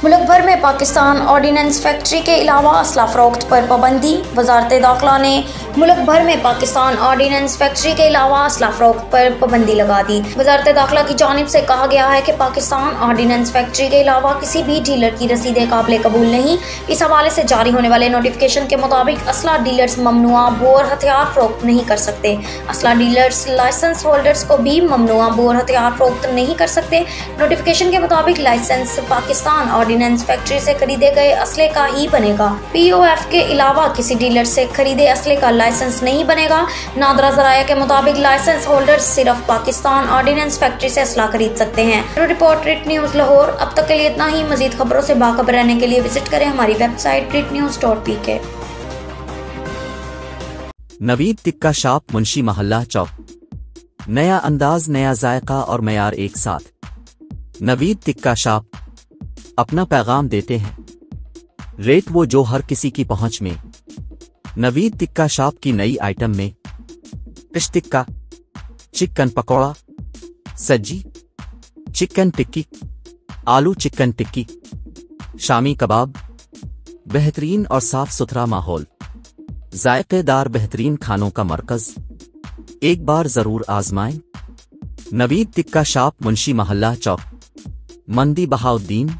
मुल्क भर में पाकिस्तान ऑर्डिनेंस फैक्ट्री के अलावा असला फरोख्त पर पाबंदी। वजारत दाखिला ने मुल्क भर में पाकिस्तान ऑर्डिनेंस फैक्ट्री के अलावा असला फरोख्त पर पाबंदी लगा दी। वजारत दाखिला की जानिब से कहा गया है कि पाकिस्तान ऑर्डिनेंस फैक्ट्री के अलावा किसी भी डीलर की रसीदें काबिल कबूल नहीं। इस हवाले से जारी होने वाले नोटिफिकेशन के मुताबिक असला डीलर्स ममनुआ बोर हथियार फरोख्त नहीं कर सकते। असला डीलर्स लाइसेंस होल्डर्स को भी ममनुआ बोर हथियार फरोख्त नहीं कर सकते। नोटिफिकेशन के मुताबिक लाइसेंस पाकिस्तान ऑर्डिनेंस फैक्ट्री से खरीदे गए असले का ही बनेगा। पीओएफ के अलावा किसी डीलर से खरीदे असले का लाइसेंस नहीं बनेगा। नादरा ज़राया के मुताबिक लाइसेंस होल्डर्स सिर्फ पाकिस्तान ऑर्डिनेंस फैक्ट्री से असला खरीद सकते हैं। Report writ news Lahore. अब तक के लिए इतना ही। मजीद खबरों से बाखबर रहने के लिए विजिट करें हमारी website ritnews.pk। Naveed tikka shop, Munshi Mohalla Chowk. नया अंदाज, नया जायका और मयार एक साथ। नवीद टिक्का शॉप अपना पैगाम देते हैं, रेट वो जो हर किसी की पहुंच में। नवीद टिक्का शॉप की नई आइटम में फिश टिक्का, चिकन पकौड़ा, सज्जी, चिकन टिक्की, आलू चिकन टिक्की, शामी कबाब, बेहतरीन और साफ सुथरा माहौल, जायकेदार बेहतरीन खानों का मरकज। एक बार जरूर आजमाएं। नवीद टिक्का शॉप, मुंशी महल्ला चौक, मंदी बहाउद्दीन।